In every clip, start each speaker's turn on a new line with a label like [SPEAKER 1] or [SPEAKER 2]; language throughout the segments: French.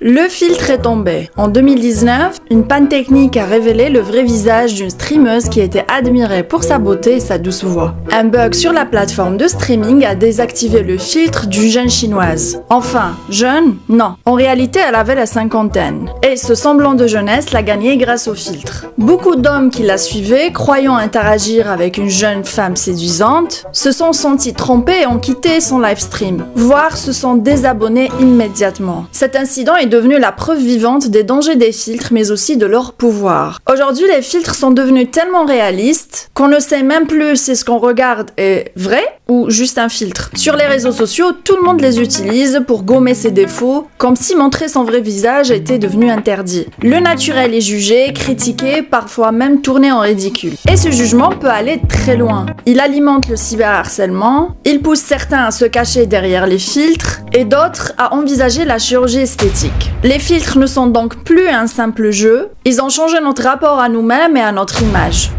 [SPEAKER 1] Le filtre est tombé. En 2019, une panne technique a révélé le vrai visage d'une streameuse qui était admirée pour sa beauté et sa douce voix. Un bug sur la plateforme de streaming a désactivé le filtre d'une jeune chinoise. Enfin, jeune? Non. En réalité, elle avait la cinquantaine. Et ce semblant de jeunesse l'a gagnée grâce au filtre. Beaucoup d'hommes qui la suivaient, croyant interagir avec une jeune femme séduisante, se sont sentis trompés et ont quitté son livestream, voire se sont désabonnés immédiatement. Cet incident est devenu la preuve vivante des dangers des filtres, mais aussi de leur pouvoir. Aujourd'hui, les filtres sont devenus tellement réalistes qu'on ne sait même plus si ce qu'on regarde est vrai ou juste un filtre. Sur les réseaux sociaux, tout le monde les utilise pour gommer ses défauts, comme si montrer son vrai visage était devenu interdit. Le naturel est jugé, critiqué, parfois même tourné en ridicule. Et ce jugement peut aller très loin. Il alimente le cyberharcèlement, il pousse certains à se cacher derrière les filtres, et d'autres à envisager la chirurgie esthétique. Les filtres ne sont donc plus un simple jeu, ils ont changé notre rapport à nous-mêmes et à notre image.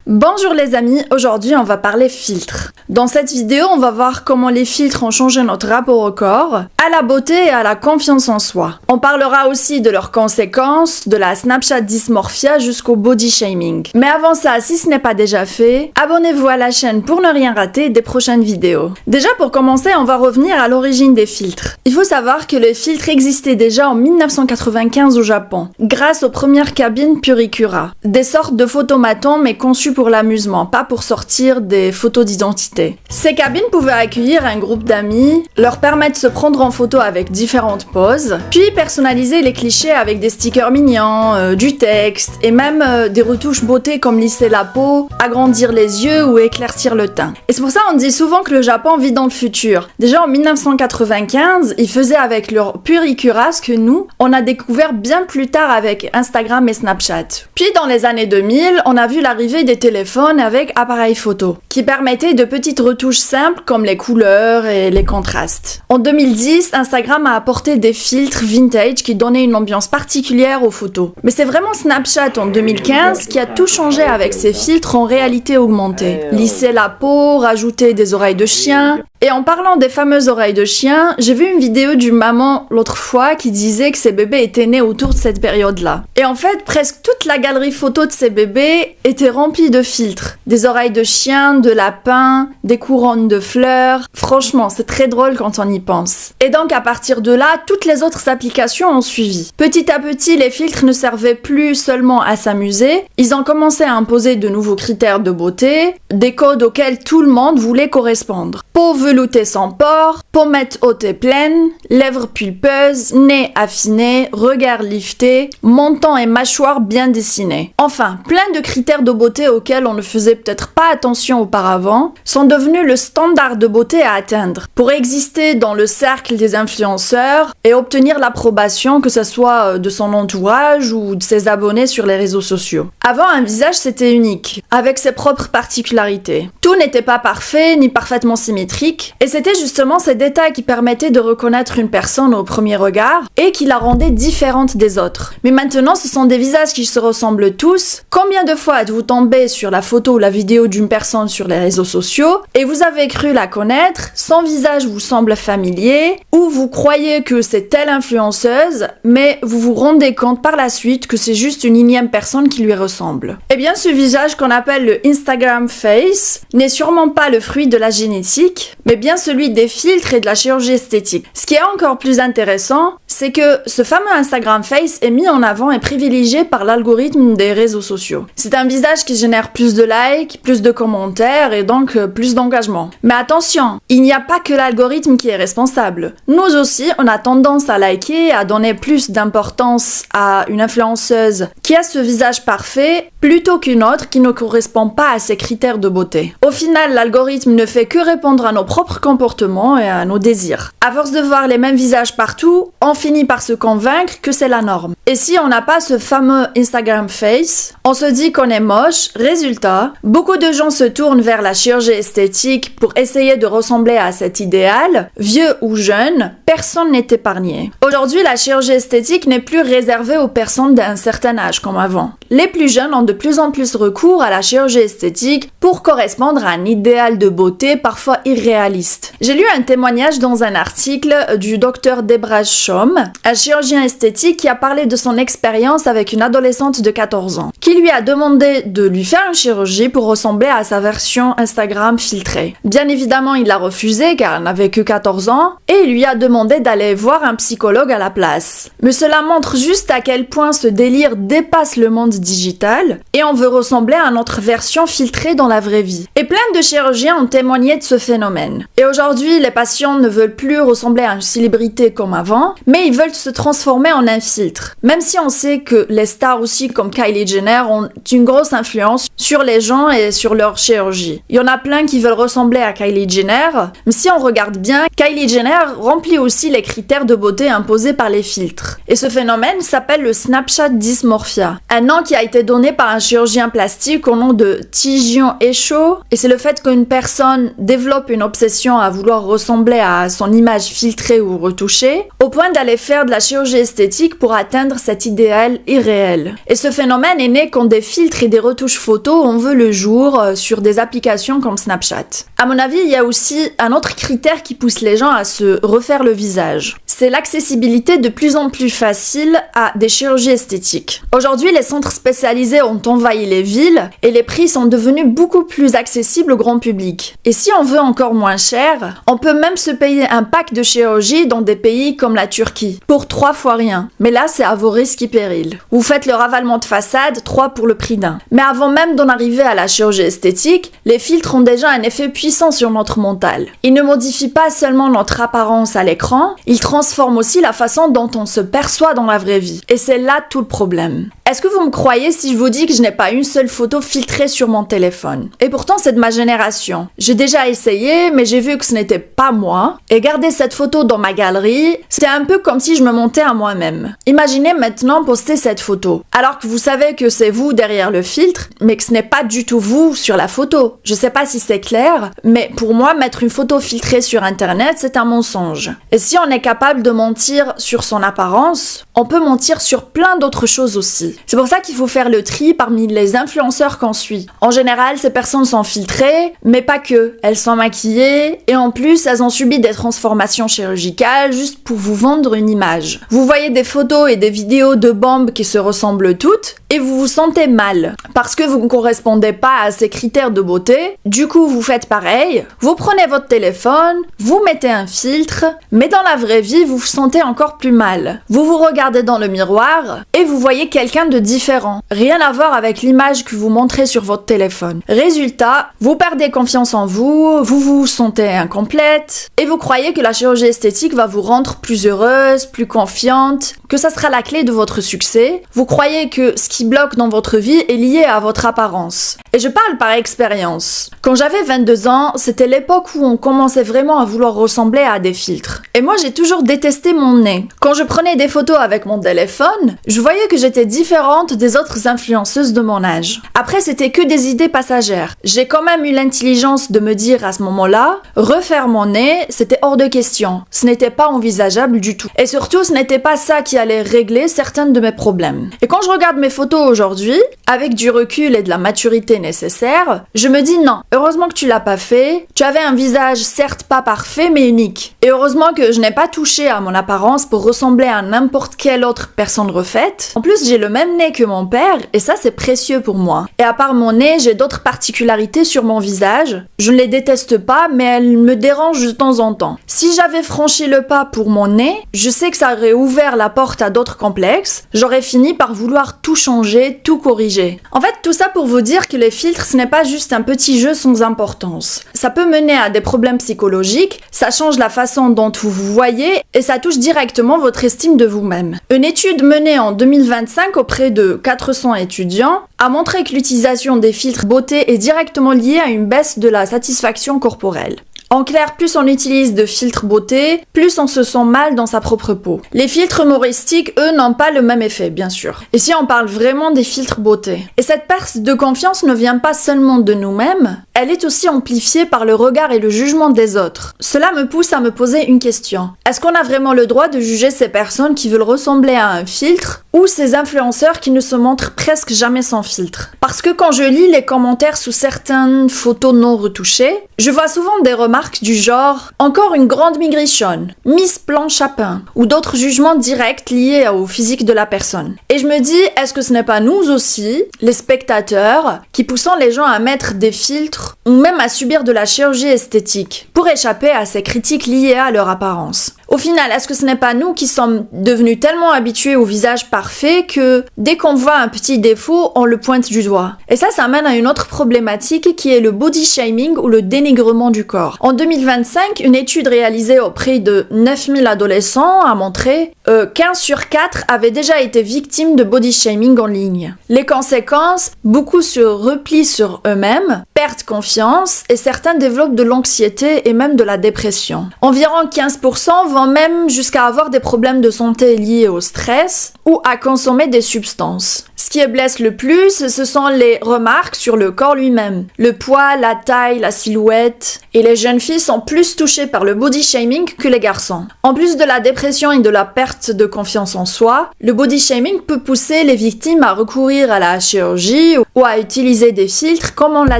[SPEAKER 1] Bonjour les amis, aujourd'hui on va parler filtres. Dans cette vidéo, on va voir comment les filtres ont changé notre rapport au corps, à la beauté et à la confiance en soi. On parlera aussi de leurs conséquences, de la Snapchat dysmorphia jusqu'au body shaming. Mais avant ça, si ce n'est pas déjà fait, abonnez-vous à la chaîne pour ne rien rater des prochaines vidéos. Déjà pour commencer, on va revenir à l'origine des filtres. Il faut savoir que les filtres existaient déjà en 1995 au Japon, grâce aux premières cabines Puricura. Des sortes de photomatons mais conçus pour l'amusement, pas pour sortir des photos d'identité. Ces cabines pouvaient accueillir un groupe d'amis, leur permettre de se prendre en photo avec différentes poses, puis personnaliser les clichés avec des stickers mignons, du texte, et même des retouches beauté comme lisser la peau, agrandir les yeux ou éclaircir le teint. Et c'est pour ça qu'on dit souvent que le Japon vit dans le futur. Déjà en 1995, ils faisaient avec leur Puricura ce que nous, on a découvert bien plus tard avec Instagram et Snapchat. Puis dans les années 2000, on a vu l'arrivée des téléphones avec appareil photo, qui permettaient de petites retouches simples comme les couleurs et les contrastes. En 2010, Instagram a apporté des filtres vintage qui donnaient une ambiance particulière aux photos. Mais c'est vraiment Snapchat en 2015 qui a tout changé avec ses filtres en réalité augmentée. Lisser la peau, rajouter des oreilles de chien. Et en parlant des fameuses oreilles de chien, j'ai vu une vidéo d'une maman l'autre fois qui disait que ses bébés étaient nés autour de cette période-là. Et en fait, presque toute la galerie photo de ses bébés était remplie de filtres. Des oreilles de chien, de lapin, des couronnes de fleurs. Franchement, c'est très drôle quand on y pense. Et donc à partir de là, toutes les autres applications ont suivi. Petit à petit, les filtres ne servaient plus seulement à s'amuser, ils ont commencé à imposer de nouveaux critères de beauté, des codes auxquels tout le monde voulait correspondre. Peau veloutée sans pores, pommette haute et pleine, lèvres pulpeuses, nez affiné, regard lifté, menton et mâchoire bien dessinés. Enfin, plein de critères de beauté auxquels on ne faisait peut-être pas attention auparavant sont devenus le standard de beauté à atteindre pour exister dans le cercle des influenceurs et obtenir l'approbation que ce soit de son entourage ou de ses abonnés sur les réseaux sociaux. Avant, un visage c'était unique, avec ses propres particularités. Tout n'était pas parfait ni parfaitement symétrique, et c'était justement ces détails qui permettaient de reconnaître une personne au premier regard et qui la rendaient différente des autres. Mais maintenant, ce sont des visages qui se ressemblent tous. Combien de fois êtes-vous tombé sur la photo ou la vidéo d'une personne sur les réseaux sociaux et vous avez cru la connaître, son visage vous semble familier, ou vous croyez que c'est telle influenceuse, mais vous vous rendez compte par la suite que c'est juste une énième personne qui lui ressemble. Eh bien, ce visage qu'on appelle le Instagram face n'est sûrement pas le fruit de la génétique, mais bien celui des filtres et de la chirurgie esthétique. Ce qui est encore plus intéressant, c'est que ce fameux Instagram face est mis en avant et privilégié par l'algorithme des réseaux sociaux. C'est un visage qui génère plus de likes, plus de commentaires et donc plus d'engagement. Mais attention, il n'y a pas que l'algorithme qui est responsable. Nous aussi, on a tendance à liker, à donner plus d'importance à une influenceuse qui a ce visage parfait plutôt qu'une autre qui ne correspond pas à ses critères de beauté. Au final, l'algorithme ne fait que répondre à nos propres comportements et à nos désirs. À force de voir les mêmes visages partout, on finit par se convaincre que c'est la norme. Et si on n'a pas ce fameux Instagram face, on se dit qu'on est moche. Résultat, beaucoup de gens se tournent vers la chirurgie esthétique pour essayer de ressembler à cet idéal. Vieux ou jeune, personne n'est épargné. Aujourd'hui, la chirurgie esthétique n'est plus réservée aux personnes d'un certain âge comme avant. les plus jeunes ont de plus en plus recours à la chirurgie esthétique pour correspondre à un idéal de beauté parfois irréaliste. J'ai lu un témoignage dans un article du docteur Debraj Shom, un chirurgien esthétique qui a parlé de son expérience avec une adolescente de 14 ans, qui lui a demandé de lui faire une chirurgie pour ressembler à sa version Instagram filtrée. Bien évidemment, il l'a refusé car elle n'avait que 14 ans et il lui a demandé d'aller voir un psychologue à la place. Mais cela montre juste à quel point ce délire dépasse le monde digital et on veut ressembler à notre version filtrée dans la vraie vie. Et plein de chirurgiens ont témoigné de ce phénomène. Et aujourd'hui, les patients ne veulent plus ressembler à une célébrité comme avant, mais ils veulent se transformer en un filtre. Même si on sait que les stars aussi comme Kylie Jenner ont une grosse influence sur les gens et sur leur chirurgie. Il y en a plein qui veulent ressembler à Kylie Jenner, mais si on regarde bien, Kylie Jenner remplit aussi les critères de beauté imposés par les filtres. Et ce phénomène s'appelle le Snapchat dysmorphia, un nom qui a été donné par un chirurgien plastique au nom de Tijian Esho, et c'est le fait qu'une personne développe une obsession à vouloir ressembler à son image filtrée ou retouchée, au point d'aller faire de la chirurgie esthétique pour atteindre cet idéal irréel. Et ce phénomène est né quand des filtres et des retouches photos ont vu le jour sur des applications comme Snapchat. À mon avis, il y a aussi un autre critère qui pousse les gens à se refaire le visage. C'est l'accessibilité de plus en plus facile à des chirurgies esthétiques. Aujourd'hui, les centres spécialisés ont envahi les villes et les prix sont devenus beaucoup plus accessibles au grand public. Et si on veut encore moins cher, on peut même se payer un pack de chirurgie dans des pays comme la Turquie, pour 3 fois rien. Mais là, c'est à vos risques et périls. Vous faites le ravalement de façade, 3 pour le prix d'un. Mais avant même d'en arriver à la chirurgie esthétique, les filtres ont déjà un effet puissant sur notre mental. Ils ne modifient pas seulement notre apparence à l'écran, ils transforment aussi la façon dont on se perçoit dans la vraie vie. Et c'est là tout le problème. Est-ce que vous me croyez si je vous dis que je n'ai pas une seule photo filtrée sur mon téléphone? Et pourtant, c'est de ma génération. J'ai déjà essayé, mais j'ai vu que ce n'était pas moi. Et garder cette photo dans ma galerie, c'était un peu comme si je me montais à moi-même. Imaginez maintenant poster cette photo, alors que vous savez que c'est vous derrière le filtre, mais que ce n'est pas du tout vous sur la photo. Je sais pas si c'est clair, mais pour moi, mettre une photo filtrée sur Internet, c'est un mensonge. Et si on est capable de mentir sur son apparence, on peut mentir sur plein d'autres choses aussi. C'est pour ça qu'il faut faire le tri parmi les influenceurs qu'on suit. En général, ces personnes sont filtrées, mais pas que. Elles sont maquillées et en plus, elles ont subi des transformations chirurgicales juste pour vous vendre une image. Vous voyez des photos et des vidéos de bombes qui se ressemblent toutes et vous vous sentez mal parce que vous ne correspondez pas à ces critères de beauté. Du coup, vous faites pareil. Vous prenez votre téléphone, vous mettez un filtre, mais dans la vraie vie, vous vous sentez encore plus mal. Vous vous regardez dans le miroir et vous voyez quelqu'un de différent. Rien à voir avec l'image que vous montrez sur votre téléphone. Résultat, vous perdez confiance en vous, vous vous sentez incomplète et vous croyez que la chirurgie esthétique va vous rendre plus heureuse, plus confiante, que ça sera la clé de votre succès. Vous croyez que ce qui bloque dans votre vie est lié à votre apparence. Et je parle par expérience. Quand j'avais 22 ans, c'était l'époque où on commençait vraiment à vouloir ressembler à des filtres. Et moi, j'ai toujours détesté mon nez. Quand je prenais des photos avec mon téléphone, je voyais que j'étais différente des autres influenceuses de mon âge. Après, c'était que des idées passagères. J'ai quand même eu l'intelligence de me dire à ce moment-là, refaire mon nez, c'était hors de question. Ce n'était pas envisageable du tout. Et surtout, ce n'était pas ça qui allait régler certains de mes problèmes. Et quand je regarde mes photos aujourd'hui, avec du recul et de la maturité nécessaire, je me dis non, heureusement que tu l'as pas fait. Tu avais un visage certes pas parfait, mais unique. Et heureusement que je n'ai pas touché à mon apparence pour ressembler à n'importe quelle autre personne refaite. En plus, j'ai le même nez que mon père, et ça c'est précieux pour moi. Et à part mon nez, j'ai d'autres particularités sur mon visage. Je ne les déteste pas, mais elles me dérangent de temps en temps. Si j'avais franchi le pas pour mon nez, je sais que ça aurait ouvert la porte à d'autres complexes. J'aurais fini par vouloir tout changer, tout corriger. En fait, tout ça pour vous dire que les filtres, ce n'est pas juste un petit jeu sans importance. Ça peut mener à des problèmes psychologiques, ça change la façon dont vous vous voyez et ça touche directement votre estime de vous-même. Une étude menée en 2025 auprès de 400 étudiants a montré que l'utilisation des filtres beauté est directement liée à une baisse de la satisfaction corporelle. En clair, plus on utilise de filtres beauté, plus on se sent mal dans sa propre peau. Les filtres humoristiques, eux, n'ont pas le même effet, bien sûr. Et si on parle vraiment des filtres beauté. Et cette perte de confiance ne vient pas seulement de nous-mêmes, elle est aussi amplifiée par le regard et le jugement des autres. Cela me pousse à me poser une question. Est-ce qu'on a vraiment le droit de juger ces personnes qui veulent ressembler à un filtre ou ces influenceurs qui ne se montrent presque jamais sans filtre. Parce que quand je lis les commentaires sous certaines photos non retouchées, je vois souvent des remarques du genre « Encore une grande migration »,« Miss Planche à pain » ou d'autres jugements directs liés au physique de la personne. Et je me dis, est-ce que ce n'est pas nous aussi, les spectateurs, qui poussons les gens à mettre des filtres ou même à subir de la chirurgie esthétique pour échapper à ces critiques liées à leur apparence? Au final, est-ce que ce n'est pas nous qui sommes devenus tellement habitués au visage parfait que dès qu'on voit un petit défaut, on le pointe du doigt? Et ça mène à une autre problématique qui est le body shaming ou le dénigrement du corps. En 2025, une étude réalisée auprès de 9000 adolescents a montré 15 sur 4 avaient déjà été victimes de body shaming en ligne. Les conséquences, beaucoup se replient sur eux-mêmes, perdent confiance et certains développent de l'anxiété et même de la dépression. Environ 15% vont même jusqu'à avoir des problèmes de santé liés au stress ou à consommer des substances. Ce qui blesse le plus, ce sont les remarques sur le corps lui-même. Le poids, la taille, la silhouette. Et les jeunes filles sont plus touchées par le body shaming que les garçons. En plus de la dépression et de la perte de confiance en soi, le body shaming peut pousser les victimes à recourir à la chirurgie ou à utiliser des filtres comme on l'a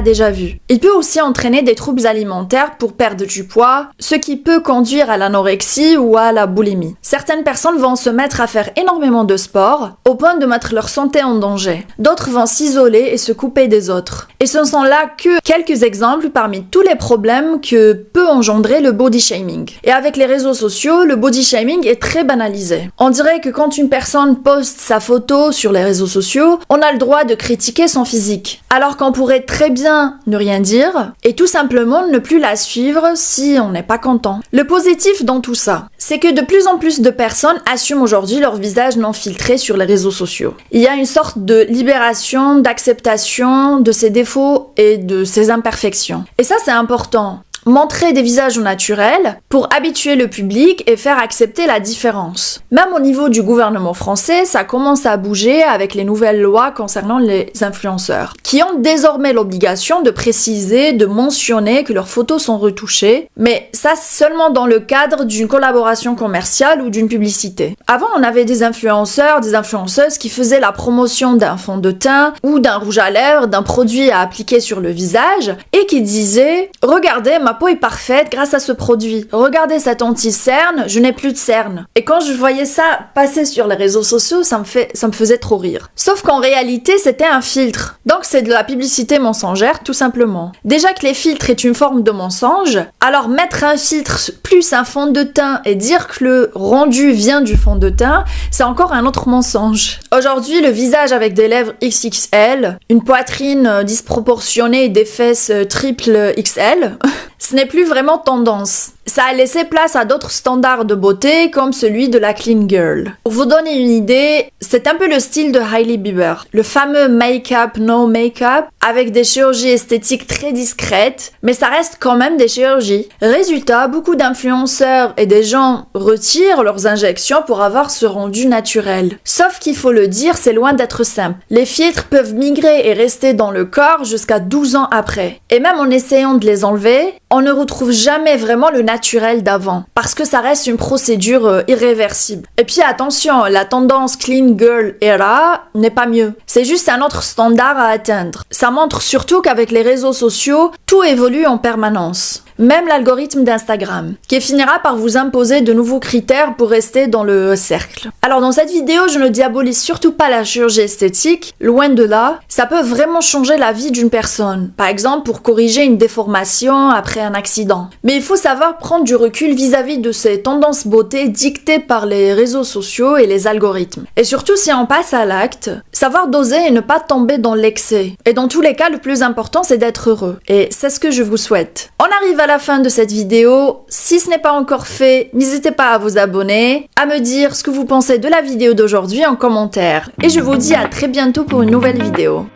[SPEAKER 1] déjà vu. Il peut aussi entraîner des troubles alimentaires pour perdre du poids, ce qui peut conduire à l'anorexie ou à la boulimie. Certaines personnes vont se mettre à faire énormément de sport au point de mettre leur santé en danger. D'autres vont s'isoler et se couper des autres. Et ce ne sont là que quelques exemples parmi tous les problèmes que peut engendrer le body shaming. Et avec les réseaux sociaux, le body shaming est très banalisé. On dirait que quand une personne poste sa photo sur les réseaux sociaux, on a le droit de critiquer son physique. Alors qu'on pourrait très bien ne rien dire et tout simplement ne plus la suivre si on n'est pas content. Le positif dans tout ça, c'est que de plus en plus de personnes assument aujourd'hui leur visage non filtré sur les réseaux sociaux. Il y a une sorte de libération, d'acceptation de ses défauts et de ses imperfections. Et ça, c'est important. Montrer des visages naturels pour habituer le public et faire accepter la différence. Même au niveau du gouvernement français, ça commence à bouger avec les nouvelles lois concernant les influenceurs, qui ont désormais l'obligation de préciser, de mentionner que leurs photos sont retouchées, mais ça seulement dans le cadre d'une collaboration commerciale ou d'une publicité. Avant, on avait des influenceurs, des influenceuses qui faisaient la promotion d'un fond de teint ou d'un rouge à lèvres, d'un produit à appliquer sur le visage et qui disaient « Regardez, ma peau est parfaite grâce à ce produit. Regardez cette anti-cerne, je n'ai plus de cernes. » Et quand je voyais ça passer sur les réseaux sociaux, ça me faisait trop rire. Sauf qu'en réalité, c'était un filtre. Donc c'est de la publicité mensongère, tout simplement. Déjà que les filtres est une forme de mensonge, alors mettre un filtre plus un fond de teint et dire que le rendu vient du fond de teint, c'est encore un autre mensonge. Aujourd'hui, le visage avec des lèvres XXL, une poitrine disproportionnée et des fesses triple XL, ce n'est plus vraiment tendance. Ça a laissé place à d'autres standards de beauté comme celui de la clean girl. Pour vous donner une idée, c'est un peu le style de Hailey Bieber. Le fameux make-up, no make-up, avec des chirurgies esthétiques très discrètes, mais ça reste quand même des chirurgies. Résultat, beaucoup d'influenceurs et des gens retirent leurs injections pour avoir ce rendu naturel. Sauf qu'il faut le dire, c'est loin d'être simple. Les filtres peuvent migrer et rester dans le corps jusqu'à 12 ans après. Et même en essayant de les enlever, on ne retrouve jamais vraiment le naturel d'avant, parce que ça reste une procédure irréversible. Et puis attention, la tendance clean girl era n'est pas mieux. C'est juste un autre standard à atteindre. Ça montre surtout qu'avec les réseaux sociaux, tout évolue en permanence. Même l'algorithme d'Instagram, qui finira par vous imposer de nouveaux critères pour rester dans le cercle. Alors dans cette vidéo, je ne diabolise surtout pas la chirurgie esthétique, loin de là. Ça peut vraiment changer la vie d'une personne, par exemple pour corriger une déformation après un accident. Mais il faut savoir prendre du recul vis-à-vis de ces tendances beauté dictées par les réseaux sociaux et les algorithmes. Et surtout si on passe à l'acte, savoir doser et ne pas tomber dans l'excès. Et dans tous les cas, le plus important c'est d'être heureux. Et c'est ce que je vous souhaite. On arrive à la fin de cette vidéo. Si ce n'est pas encore fait, n'hésitez pas à vous abonner, à me dire ce que vous pensez de la vidéo d'aujourd'hui en commentaire. Et je vous dis à très bientôt pour une nouvelle vidéo.